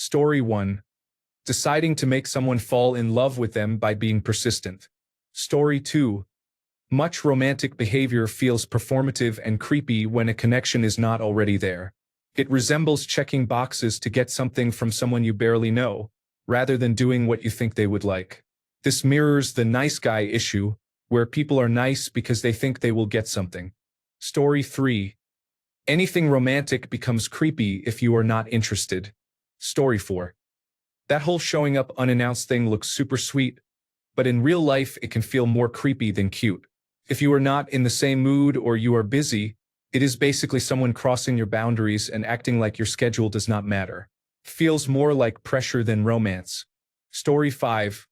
Story 1. Deciding to make someone fall in love with them by being persistent. Story 2. Much romantic behavior feels performative and creepy when a connection is not already there. It resembles checking boxes to get something from someone you barely know, rather than doing what you think they would like. This mirrors the nice guy issue, where people are nice because they think they will get something. Story 3. Anything romantic becomes creepy if you are not interested. Story 4. That whole showing up unannounced thing looks super sweet, but in real life it can feel more creepy than cute. If you are not in the same mood or you are busy, it is basically someone crossing your boundaries and acting like your schedule does not matter. Feels more like pressure than romance. Story 5.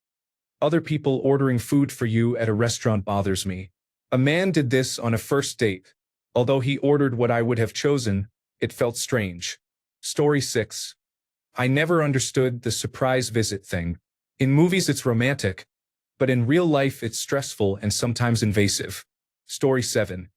Other people ordering food for you at a restaurant bothers me. A man did this on a first date. Although he ordered what I would have chosen, it felt strange. Story 6. I never understood the surprise visit thing. In movies it's romantic, but in real life it's stressful and sometimes invasive. Story 7.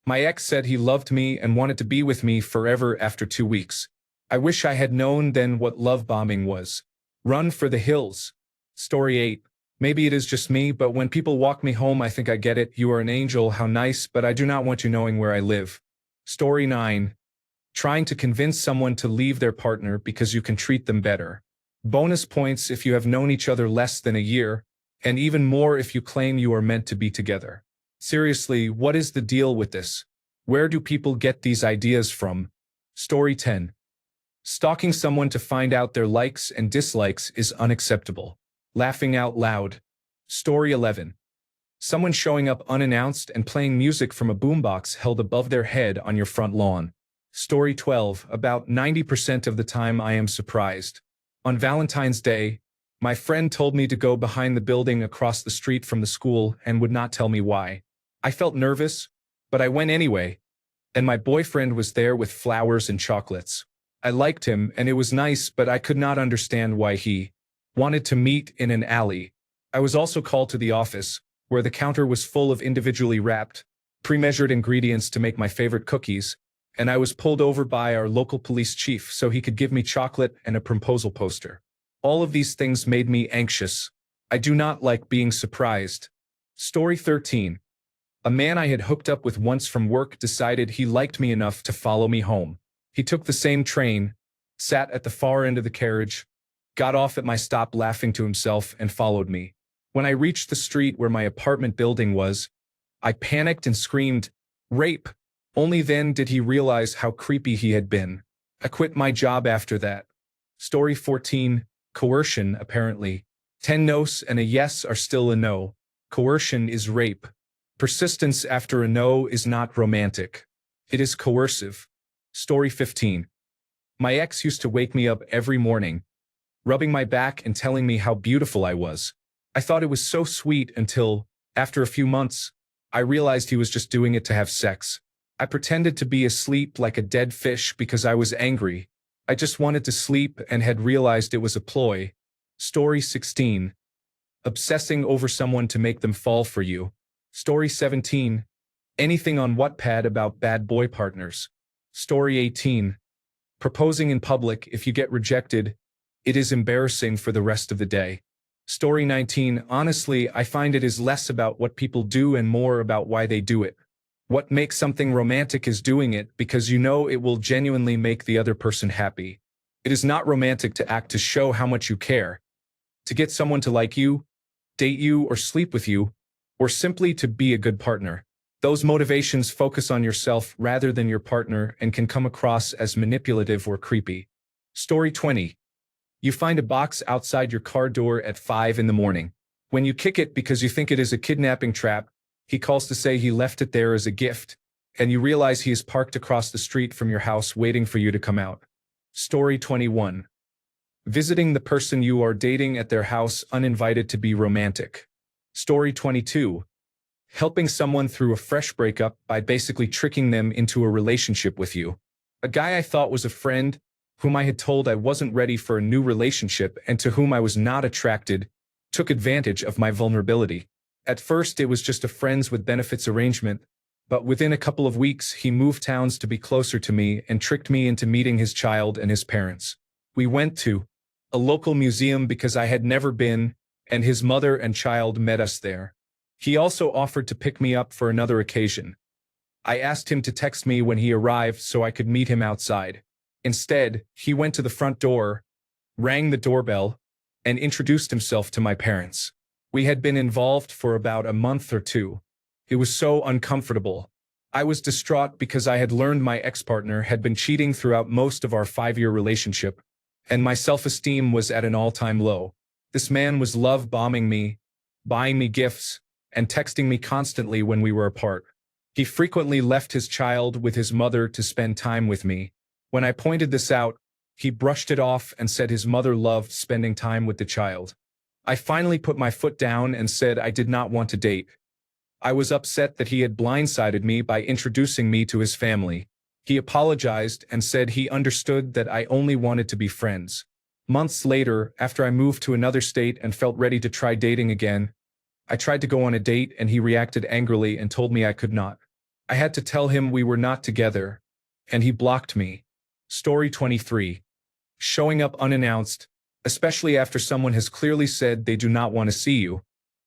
My ex said he loved me and wanted to be with me forever after 2 weeks. I wish I had known then what love bombing was. Run for the hills. Story 8. Maybe it is just me, but when people walk me home I think I get it. You are an angel, how nice, but I do not want you knowing where I live. Story 9. Trying to convince someone to leave their partner because you can treat them better. Bonus points if you have known each other less than a year, and even more if you claim you are meant to be together. Seriously, what is the deal with this? Where do people get these ideas from? Story 10. Stalking someone to find out their likes and dislikes is unacceptable. Laughing out loud. Story 11. Someone showing up unannounced and playing music from a boombox held above their head on your front lawn. Story 12. About 90% of the time I am surprised. On Valentine's Day, my friend told me to go behind the building across the street from the school and would not tell me why. I felt nervous, but I went anyway, and my boyfriend was there with flowers and chocolates. I liked him and it was nice, but I could not understand why he wanted to meet in an alley. I was also called to the office, where the counter was full of individually wrapped, pre-measured ingredients to make my favorite cookies, and I was pulled over by our local police chief so he could give me chocolate and a proposal poster. All of these things made me anxious. I do not like being surprised. Story 13. A man I had hooked up with once from work decided he liked me enough to follow me home. He took the same train, sat at the far end of the carriage, got off at my stop laughing to himself, and followed me. When I reached the street where my apartment building was, I panicked and screamed, "Rape!" Only then did he realize how creepy he had been. I quit my job after that. Story 14. Coercion, apparently. 10 no's and a yes are still a no. Coercion is rape. Persistence after a no is not romantic. It is coercive. Story 15. My ex used to wake me up every morning, rubbing my back and telling me how beautiful I was. I thought it was so sweet until, after a few months, I realized he was just doing it to have sex. I pretended to be asleep like a dead fish because I was angry. I just wanted to sleep and had realized it was a ploy. Story 16. Obsessing over someone to make them fall for you. Story 17. Anything on Wattpad about bad boy partners. Story 18. Proposing in public. If you get rejected, it is embarrassing for the rest of the day. Story 19. Honestly, I find it is less about what people do and more about why they do it. What makes something romantic is doing it because you know it will genuinely make the other person happy. It is not romantic to act to show how much you care, to get someone to like you, date you, or sleep with you, or simply to be a good partner. Those motivations focus on yourself rather than your partner and can come across as manipulative or creepy. Story 20. You find a box outside your car door at 5 in the morning. When you kick it because you think it is a kidnapping trap, he calls to say he left it there as a gift, and you realize he is parked across the street from your house waiting for you to come out. Story 21. Visiting the person you are dating at their house uninvited to be romantic. Story 22. Helping someone through a fresh breakup by basically tricking them into a relationship with you. A guy I thought was a friend, whom I had told I wasn't ready for a new relationship and to whom I was not attracted, took advantage of my vulnerability. At first it was just a friends with benefits arrangement, but within a couple of weeks he moved towns to be closer to me and tricked me into meeting his child and his parents. We went to a local museum because I had never been, and his mother and child met us there. He also offered to pick me up for another occasion. I asked him to text me when he arrived so I could meet him outside. Instead, he went to the front door, rang the doorbell, and introduced himself to my parents. We had been involved for about a month or two. It was so uncomfortable. I was distraught because I had learned my ex-partner had been cheating throughout most of our 5-year relationship, and my self-esteem was at an all-time low. This man was love-bombing me, buying me gifts, and texting me constantly when we were apart. He frequently left his child with his mother to spend time with me. When I pointed this out, he brushed it off and said his mother loved spending time with the child. I finally put my foot down and said I did not want to date. I was upset that he had blindsided me by introducing me to his family. He apologized and said he understood that I only wanted to be friends. Months later, after I moved to another state and felt ready to try dating again, I tried to go on a date and he reacted angrily and told me I could not. I had to tell him we were not together, and he blocked me. Story 23. Showing up unannounced, especially after someone has clearly said they do not want to see you,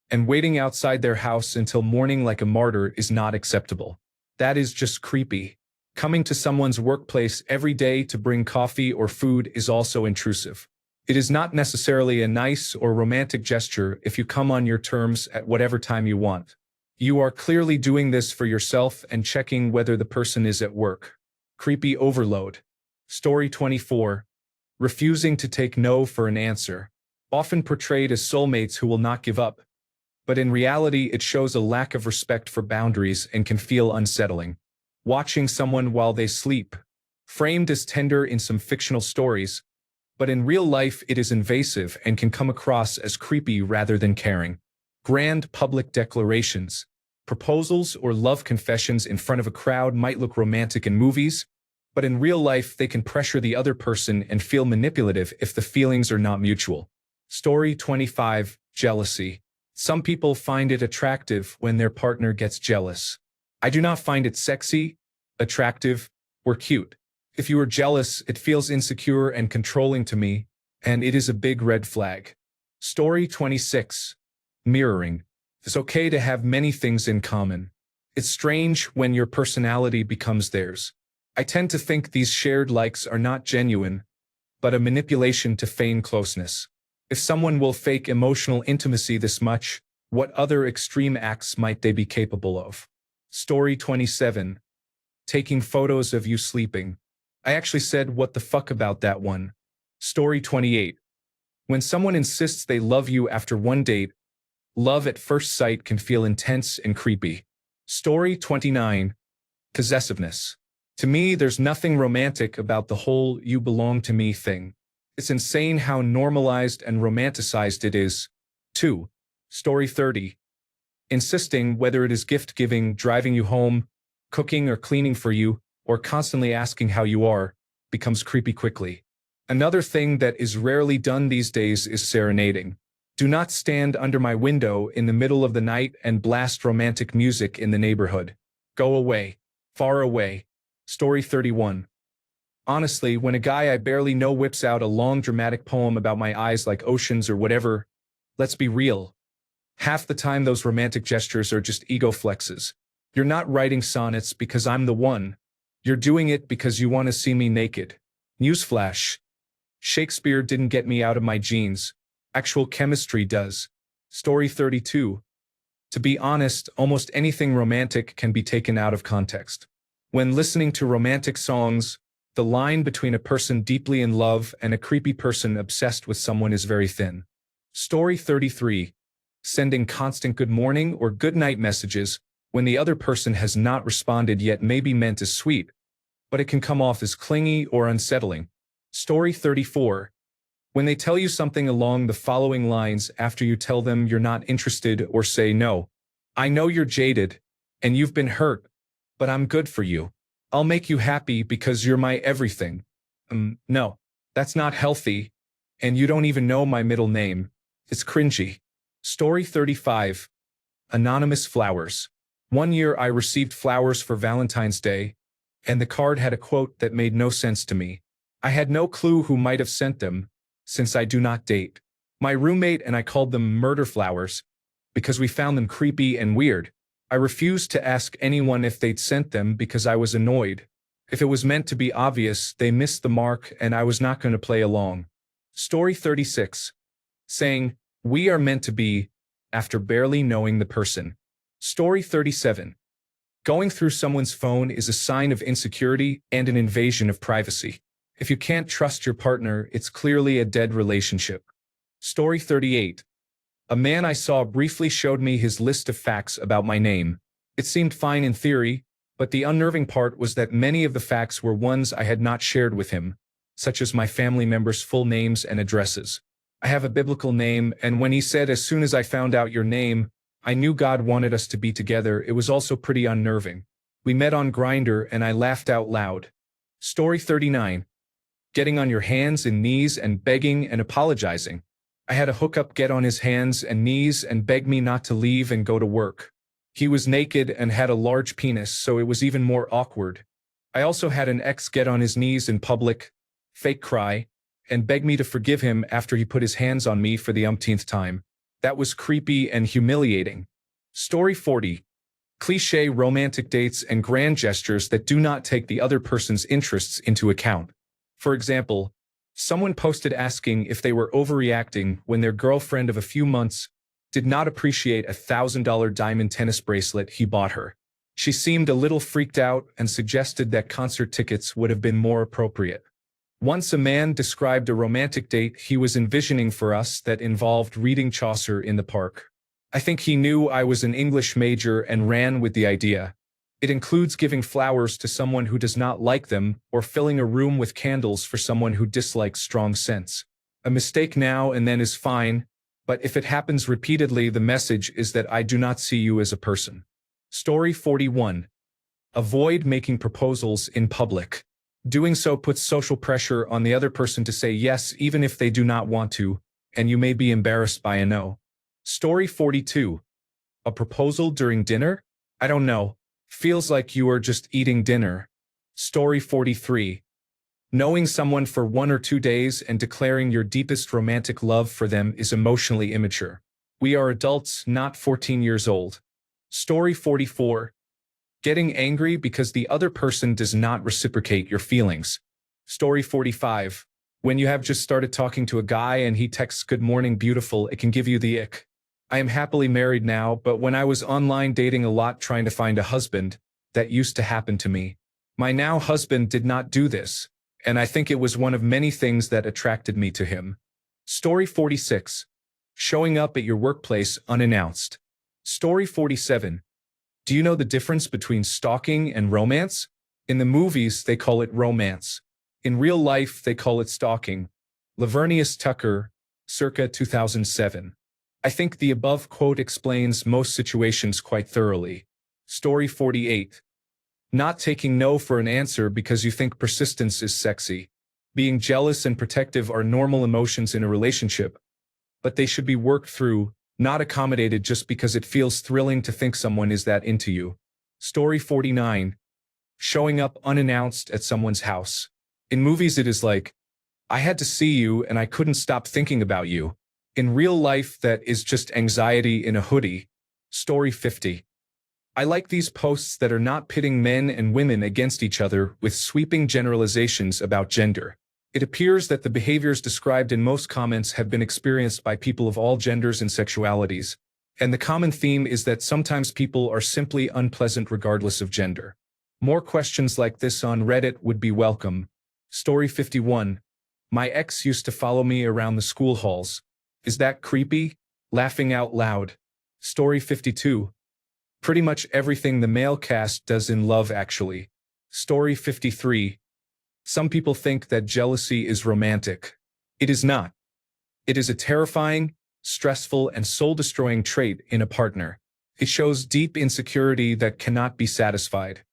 and waiting outside their house until morning like a martyr is not acceptable. That is just creepy. Coming to someone's workplace every day to bring coffee or food is also intrusive. It is not necessarily a nice or romantic gesture if you come on your terms at whatever time you want. You are clearly doing this for yourself and checking whether the person is at work. Creepy overload. Story 24. Refusing to take no for an answer. Often portrayed as soulmates who will not give up. But in reality, it shows a lack of respect for boundaries and can feel unsettling. Watching someone while they sleep. Framed as tender in some fictional stories, but in real life it is invasive and can come across as creepy rather than caring. Grand public declarations. Proposals or love confessions in front of a crowd might look romantic in movies, but in real life they can pressure the other person and feel manipulative if the feelings are not mutual. Story 25. Jealousy. Some people find it attractive when their partner gets jealous. I do not find it sexy, attractive, or cute. If you are jealous, it feels insecure and controlling to me, and it is a big red flag. Story 26. Mirroring. It's okay to have many things in common. It's strange when your personality becomes theirs. I tend to think these shared likes are not genuine, but a manipulation to feign closeness. If someone will fake emotional intimacy this much, what other extreme acts might they be capable of? Story 27. Taking photos of you sleeping. I actually said what the fuck about that one. Story 28. When someone insists they love you after one date, love at first sight can feel intense and creepy. Story 29. Possessiveness. To me, there's nothing romantic about the whole "you belong to me" thing. It's insane how normalized and romanticized it is. 2. Story 30. Insisting, whether it is gift-giving, driving you home, cooking or cleaning for you, or constantly asking how you are, becomes creepy quickly. Another thing that is rarely done these days is serenading. Do not stand under my window in the middle of the night and blast romantic music in the neighborhood. Go away. Far away. Story 31. Honestly, when a guy I barely know whips out a long dramatic poem about my eyes like oceans or whatever, let's be real. Half the time those romantic gestures are just ego flexes. You're not writing sonnets because I'm the one. You're doing it because you want to see me naked. Newsflash. Shakespeare didn't get me out of my jeans. Actual chemistry does. Story 32. To be honest, almost anything romantic can be taken out of context. When listening to romantic songs, the line between a person deeply in love and a creepy person obsessed with someone is very thin. Story 33. Sending constant good morning or good night messages when the other person has not responded yet may be meant as sweet, but it can come off as clingy or unsettling. Story 34. When they tell you something along the following lines after you tell them you're not interested or say no. I know you're jaded, and you've been hurt, but I'm good for you. I'll make you happy because you're my everything. No, that's not healthy, and you don't even know my middle name. It's cringy. Story 35. Anonymous flowers. One year I received flowers for Valentine's Day, and the card had a quote that made no sense to me. I had no clue who might have sent them, since I do not date. My roommate and I called them murder flowers because we found them creepy and weird. I refused to ask anyone if they'd sent them because I was annoyed. If it was meant to be obvious, they missed the mark and I was not going to play along. Story 36. Saying, "We are meant to be," after barely knowing the person. Story 37. Going through someone's phone is a sign of insecurity and an invasion of privacy. If you can't trust your partner, it's clearly a dead relationship. Story 38. A man I saw briefly showed me his list of facts about my name. It seemed fine in theory, but the unnerving part was that many of the facts were ones I had not shared with him, such as my family members' full names and addresses. I have a biblical name, and when he said, "As soon as I found out your name, I knew God wanted us to be together," it was also pretty unnerving. We met on Grindr and I laughed out loud. Story 39. Getting on your hands and knees and begging and apologizing. I had a hookup get on his hands and knees and beg me not to leave and go to work. He was naked and had a large penis, so it was even more awkward. I also had an ex get on his knees in public, fake cry, and beg me to forgive him after he put his hands on me for the umpteenth time. That was creepy and humiliating. Story 40. Cliché romantic dates and grand gestures that do not take the other person's interests into account. For example, someone posted asking if they were overreacting when their girlfriend of a few months did not appreciate a $1,000 diamond tennis bracelet he bought her. She seemed a little freaked out and suggested that concert tickets would have been more appropriate. Once a man described a romantic date he was envisioning for us that involved reading Chaucer in the park. I think he knew I was an English major and ran with the idea. It includes giving flowers to someone who does not like them or filling a room with candles for someone who dislikes strong scents. A mistake now and then is fine, but if it happens repeatedly, the message is that I do not see you as a person. Story 41. Avoid making proposals in public. Doing so puts social pressure on the other person to say yes even if they do not want to, and you may be embarrassed by a no. Story 42. A proposal during dinner? I don't know. Feels like you are just eating dinner. Story 43. Knowing someone for 1 or 2 days and declaring your deepest romantic love for them is emotionally immature. We are adults, not 14 years old. Story 44. Getting angry because the other person does not reciprocate your feelings. Story 45. When you have just started talking to a guy and he texts "Good morning, beautiful," it can give you the ick. I am happily married now, but when I was online dating a lot trying to find a husband, that used to happen to me. My now husband did not do this, and I think it was one of many things that attracted me to him. Story 46. Showing up at your workplace unannounced. Story 47. Do you know the difference between stalking and romance? In the movies, they call it romance. In real life, they call it stalking. Lavernius Tucker, circa 2007. I think the above quote explains most situations quite thoroughly. Story 48. Not taking no for an answer because you think persistence is sexy. Being jealous and protective are normal emotions in a relationship, but they should be worked through, not accommodated just because it feels thrilling to think someone is that into you. Story 49. Showing up unannounced at someone's house. In movies it is like, "I had to see you and I couldn't stop thinking about you." In real life, that is just anxiety in a hoodie. Story 50. I like these posts that are not pitting men and women against each other with sweeping generalizations about gender. It appears that the behaviors described in most comments have been experienced by people of all genders and sexualities, and the common theme is that sometimes people are simply unpleasant regardless of gender. More questions like this on Reddit would be welcome. Story 51. My ex used to follow me around the school halls. Is that creepy? Laughing out loud. Story 52. Pretty much everything the male cast does in Love Actually. Story 53. Some people think that jealousy is romantic. It is not. It is a terrifying, stressful, and soul-destroying trait in a partner. It shows deep insecurity that cannot be satisfied.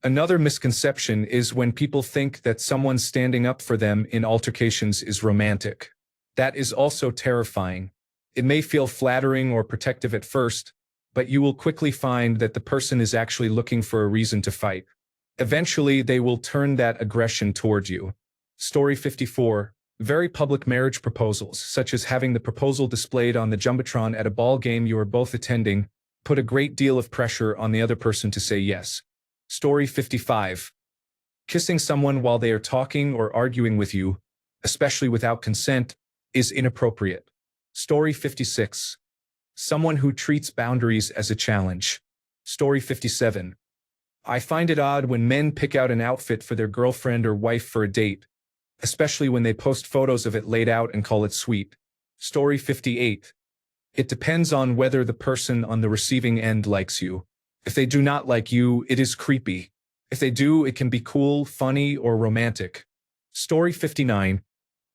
Another misconception is when people think that someone standing up for them in altercations is romantic. That is also terrifying. It may feel flattering or protective at first, but you will quickly find that the person is actually looking for a reason to fight. Eventually, they will turn that aggression toward you. Story 54. Very public marriage proposals, such as having the proposal displayed on the Jumbotron at a ball game you are both attending, put a great deal of pressure on the other person to say yes. Story 55. Kissing someone while they are talking or arguing with you, especially without consent, is inappropriate. Story 56. Someone who treats boundaries as a challenge. Story 57. I find it odd when men pick out an outfit for their girlfriend or wife for a date, especially when they post photos of it laid out and call it sweet. Story 58. It depends on whether the person on the receiving end likes you. If they do not like you, it is creepy. If they do, it can be cool, funny, or romantic. Story 59.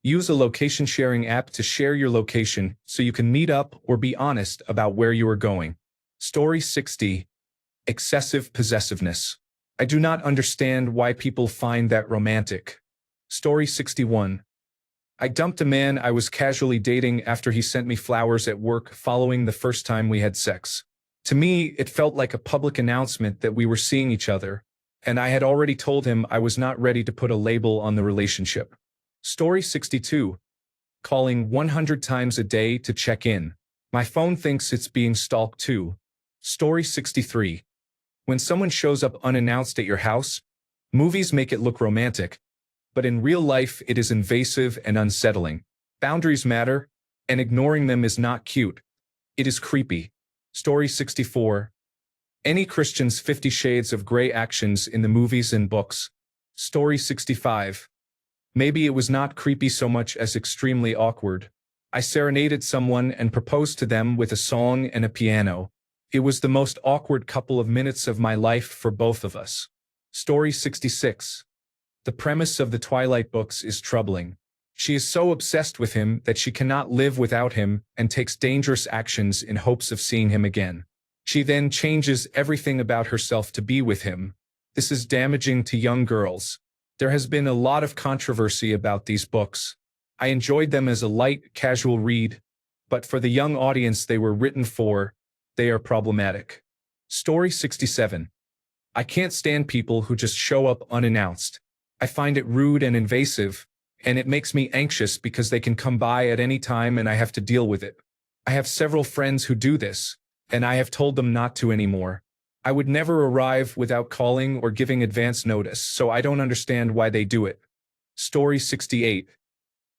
Use a location sharing app to share your location so you can meet up or be honest about where you are going. Story 60. Excessive possessiveness. I do not understand why people find that romantic. Story 61. I dumped a man I was casually dating after he sent me flowers at work following the first time we had sex. To me, it felt like a public announcement that we were seeing each other, and I had already told him I was not ready to put a label on the relationship. Story 62. Calling 100 times a day to check in. My phone thinks it's being stalked too. Story 63. When someone shows up unannounced at your house, movies make it look romantic, but in real life it is invasive and unsettling. Boundaries matter, and ignoring them is not cute. It is creepy. Story 64. Any Christian's 50 Shades of Grey actions in the movies and books. Story 65. Maybe it was not creepy so much as extremely awkward. I serenaded someone and proposed to them with a song and a piano. It was the most awkward couple of minutes of my life for both of us. Story 66. The premise of the Twilight books is troubling. She is so obsessed with him that she cannot live without him and takes dangerous actions in hopes of seeing him again. She then changes everything about herself to be with him. This is damaging to young girls. There has been a lot of controversy about these books. I enjoyed them as a light, casual read, but for the young audience they were written for, they are problematic. Story 67. I can't stand people who just show up unannounced. I find it rude and invasive, and it makes me anxious because they can come by at any time and I have to deal with it. I have several friends who do this, and I have told them not to anymore. I would never arrive without calling or giving advance notice, so I don't understand why they do it. Story 68.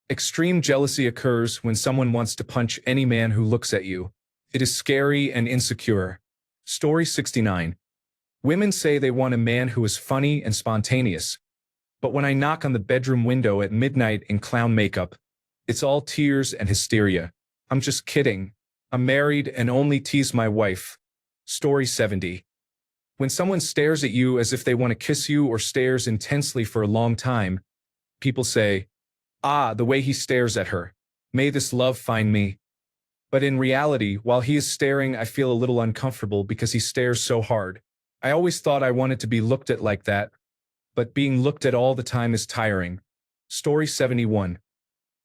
Extreme jealousy occurs when someone wants to punch any man who looks at you. It is scary and insecure. Story 69. Women say they want a man who is funny and spontaneous, but when I knock on the bedroom window at midnight in clown makeup, it's all tears and hysteria. I'm just kidding. I'm married and only tease my wife. Story 70. When someone stares at you as if they want to kiss you or stares intensely for a long time, people say, "Ah, the way he stares at her. May this love find me." But in reality, while he is staring, I feel a little uncomfortable because he stares so hard. I always thought I wanted to be looked at like that, but being looked at all the time is tiring. Story 71.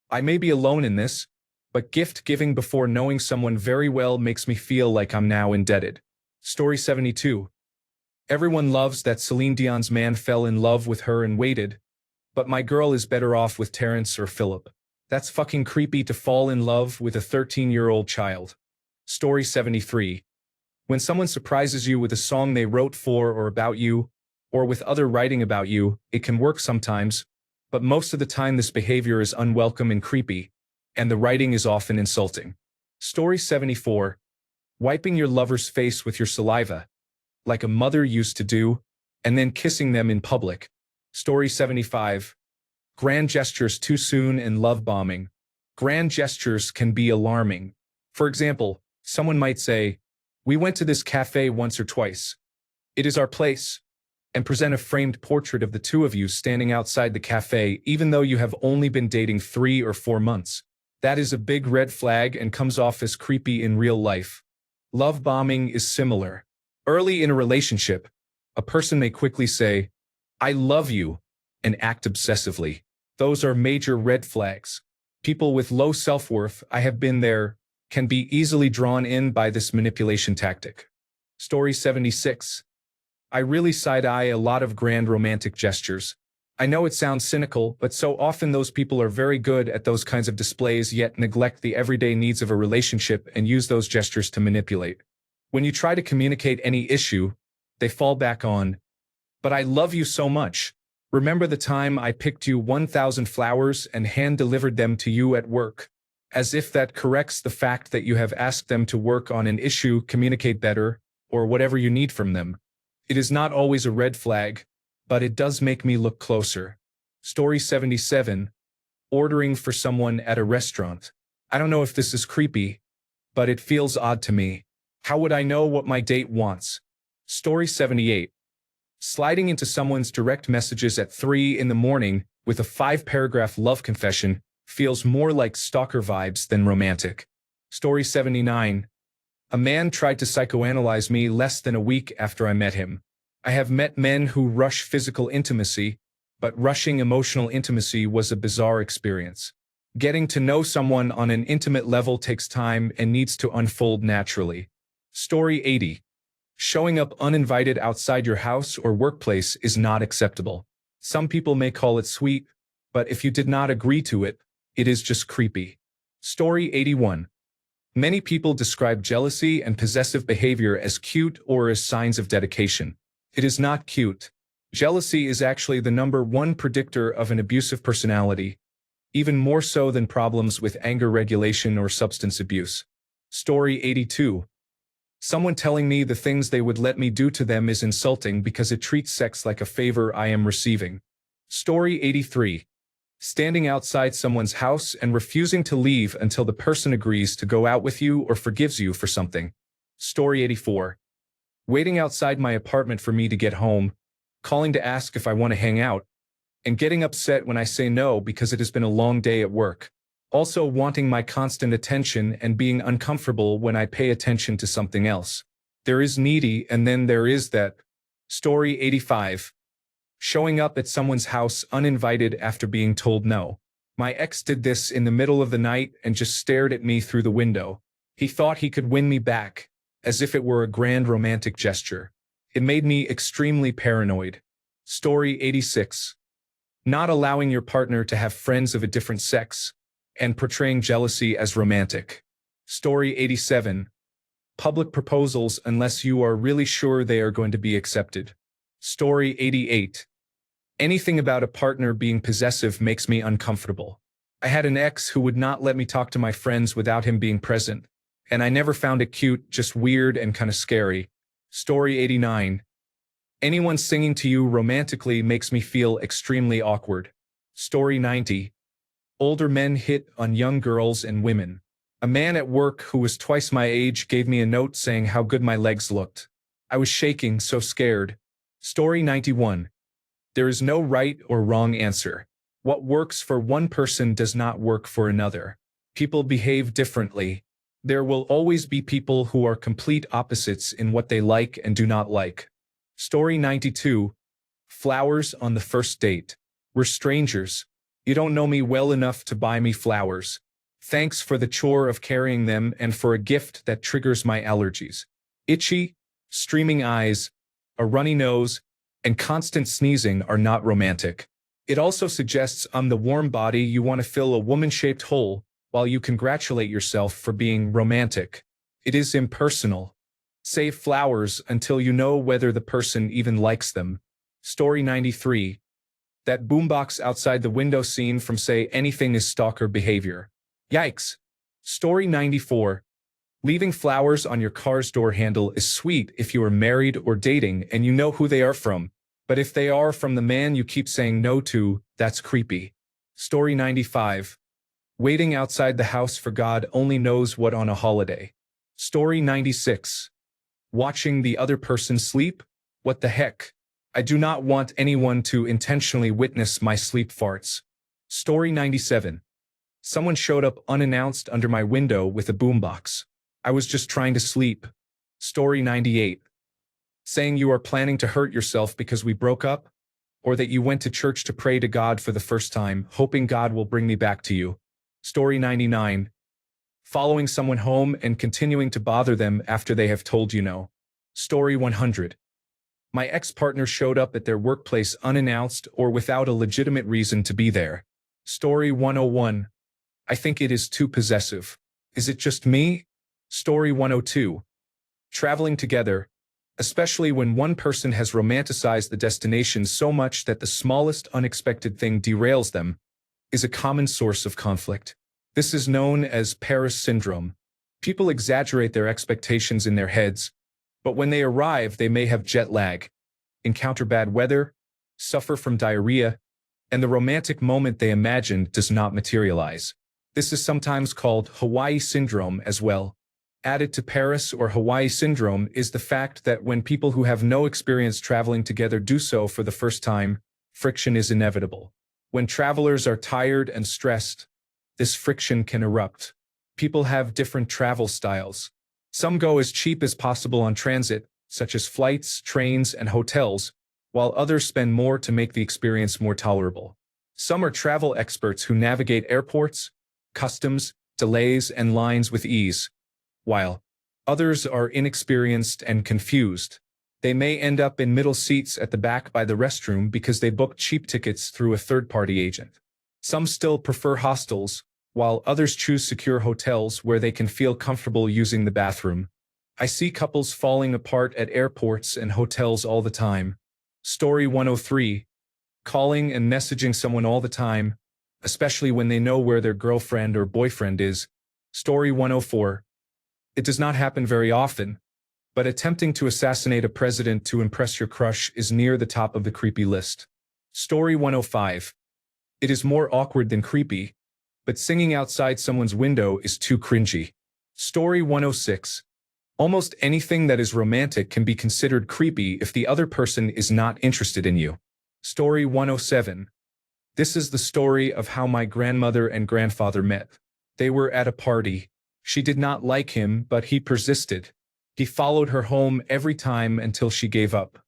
I may be alone in this, but gift giving before knowing someone very well makes me feel like I'm now indebted. Story 72. Everyone loves that Celine Dion's man fell in love with her and waited, but my girl is better off with Terrence or Philip. That's fucking creepy to fall in love with a 13-year-old child. Story 73. When someone surprises you with a song they wrote for or about you, or with other writing about you, it can work sometimes, but most of the time this behavior is unwelcome and creepy, and the writing is often insulting. Story 74. Wiping your lover's face with your saliva, like a mother used to do, and then kissing them in public. Story 75. Grand gestures too soon and love bombing. Grand gestures can be alarming. For example, someone might say, "We went to this cafe once or twice. It is our place," and present a framed portrait of the two of you standing outside the cafe even though you have only been dating 3 or 4 months. That is a big red flag and comes off as creepy in real life. Love bombing is similar. Early in a relationship, a person may quickly say, "I love you," and act obsessively. Those are major red flags. People with low self-worth, I have been there, can be easily drawn in by this manipulation tactic. Story 76. I really side-eye a lot of grand romantic gestures. I know it sounds cynical, but so often those people are very good at those kinds of displays yet neglect the everyday needs of a relationship and use those gestures to manipulate. When you try to communicate any issue, they fall back on, "But I love you so much. Remember the time I picked you 1,000 flowers and hand-delivered them to you at work?" As if that corrects the fact that you have asked them to work on an issue, communicate better, or whatever you need from them. It is not always a red flag, but it does make me look closer. Story 77. Ordering for someone at a restaurant. I don't know if this is creepy, but it feels odd to me. How would I know what my date wants? Story 78. Sliding into someone's direct messages at 3 in the morning with a 5-paragraph love confession feels more like stalker vibes than romantic. Story 79. A man tried to psychoanalyze me less than a week after I met him. I have met men who rush physical intimacy, but rushing emotional intimacy was a bizarre experience. Getting to know someone on an intimate level takes time and needs to unfold naturally. Story 80. Showing up uninvited outside your house or workplace is not acceptable. Some people may call it sweet, but if you did not agree to it, it is just creepy. Story 81. Many people describe jealousy and possessive behavior as cute or as signs of dedication. It is not cute. Jealousy is actually the #1 predictor of an abusive personality, even more so than problems with anger regulation or substance abuse. Story 82. Someone telling me the things they would let me do to them is insulting because it treats sex like a favor I am receiving. Story 83. Standing outside someone's house and refusing to leave until the person agrees to go out with you or forgives you for something. Story 84. Waiting outside my apartment for me to get home, calling to ask if I want to hang out, and getting upset when I say no because it has been a long day at work. Also wanting my constant attention and being uncomfortable when I pay attention to something else. There is needy and then there is that. Story 85. Showing up at someone's house uninvited after being told no. My ex did this in the middle of the night and just stared at me through the window. He thought he could win me back, as if it were a grand romantic gesture. It made me extremely paranoid. Story 86. Not allowing your partner to have friends of a different sex, and portraying jealousy as romantic. Story 87. Public proposals unless you are really sure they are going to be accepted. Story 88. Anything about a partner being possessive makes me uncomfortable. I had an ex who would not let me talk to my friends without him being present, and I never found it cute, just weird and kind of scary. Story 89. Anyone singing to you romantically makes me feel extremely awkward. Story 90. Older men hit on young girls and women. A man at work who was twice my age gave me a note saying how good my legs looked. I was shaking, so scared. Story 91. There is no right or wrong answer. What works for one person does not work for another. People behave differently. There will always be people who are complete opposites in what they like and do not like. Story 92. Flowers on the first date. We're strangers. You don't know me well enough to buy me flowers. Thanks for the chore of carrying them and for a gift that triggers my allergies. Itchy, streaming eyes, a runny nose, and constant sneezing are not romantic. It also suggests I'm the warm body you want to fill a woman-shaped hole while you congratulate yourself for being romantic. It is impersonal. Save flowers until you know whether the person even likes them. Story 93. That boombox outside the window scene from Say Anything is stalker behavior. Yikes. Story 94. Leaving flowers on your car's door handle is sweet if you are married or dating and you know who they are from. But if they are from the man you keep saying no to, that's creepy. Story 95. Waiting outside the house for God only knows what on a holiday. Story 96. Watching the other person sleep? What the heck? I do not want anyone to intentionally witness my sleep farts. Story 97. Someone showed up unannounced under my window with a boombox. I was just trying to sleep. Story 98. Saying you are planning to hurt yourself because we broke up? Or that you went to church to pray to God for the first time, hoping God will bring me back to you. Story 99. Following someone home and continuing to bother them after they have told you no. Story 100. My ex-partner showed up at their workplace unannounced or without a legitimate reason to be there. Story 101. I think it is too possessive. Is it just me? Story 102. Traveling together, especially when one person has romanticized the destination so much that the smallest unexpected thing derails them, is a common source of conflict. This is known as Paris syndrome. People exaggerate their expectations in their heads, but when they arrive, they may have jet lag, encounter bad weather, suffer from diarrhea, and the romantic moment they imagined does not materialize. This is sometimes called Hawaii syndrome as well. Added to Paris or Hawaii syndrome is the fact that when people who have no experience traveling together do so for the first time, friction is inevitable. When travelers are tired and stressed, this friction can erupt. People have different travel styles. Some go as cheap as possible on transit, such as flights, trains, and hotels, while others spend more to make the experience more tolerable. Some are travel experts who navigate airports, customs, delays, and lines with ease, while others are inexperienced and confused. They may end up in middle seats at the back by the restroom because they booked cheap tickets through a third-party agent. Some still prefer hostels, while others choose secure hotels where they can feel comfortable using the bathroom. I see couples falling apart at airports and hotels all the time. Story 103. Calling and messaging someone all the time, especially when they know where their girlfriend or boyfriend is. Story 104. It does not happen very often, but attempting to assassinate a president to impress your crush is near the top of the creepy list. Story 105. It is more awkward than creepy, but singing outside someone's window is too cringy. Story 106. Almost anything that is romantic can be considered creepy if the other person is not interested in you. Story 107. This is the story of how my grandmother and grandfather met. They were at a party. She did not like him, but he persisted. He followed her home every time until she gave up.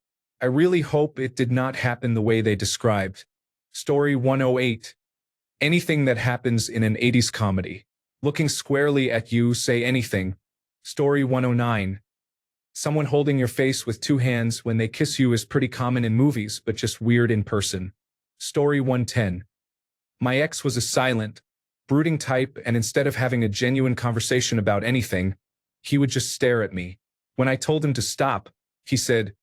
I really hope it did not happen the way they described. Story 108. Anything that happens in an 80s comedy. Looking squarely at you, say anything. Story 109. Someone holding your face with two hands when they kiss you is pretty common in movies, but just weird in person. Story 110. My ex was a silent, brooding type, and instead of having a genuine conversation about anything, he would just stare at me. When I told him to stop, he said,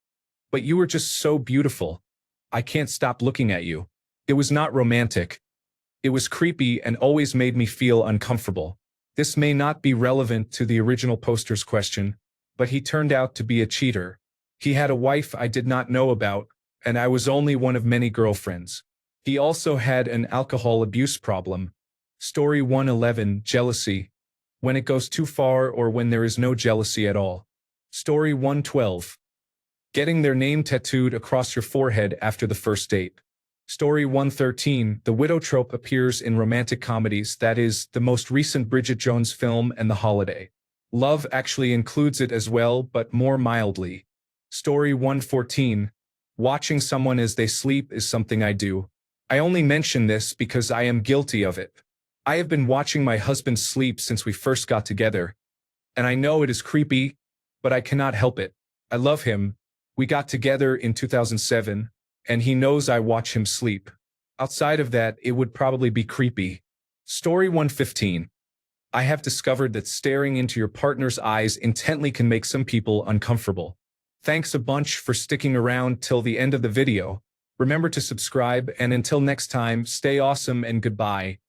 "But you were just so beautiful. I can't stop looking at you." It was not romantic. It was creepy and always made me feel uncomfortable. This may not be relevant to the original poster's question, but he turned out to be a cheater. He had a wife I did not know about, and I was only one of many girlfriends. He also had an alcohol abuse problem. Story 111. Jealousy. When it goes too far or when there is no jealousy at all. Story 112. Getting their name tattooed across your forehead after the first date. Story 113. The widow trope appears in romantic comedies, that is, the most recent Bridget Jones film and The Holiday. Love actually includes it as well, but more mildly. Story 114. Watching someone as they sleep is something I do. I only mention this because I am guilty of it. I have been watching my husband sleep since we first got together, and I know it is creepy, but I cannot help it. I love him. We got together in 2007, and he knows I watch him sleep. Outside of that, it would probably be creepy. Story 115. I have discovered that staring into your partner's eyes intently can make some people uncomfortable. Thanks a bunch for sticking around till the end of the video. Remember to subscribe, and until next time, stay awesome and goodbye.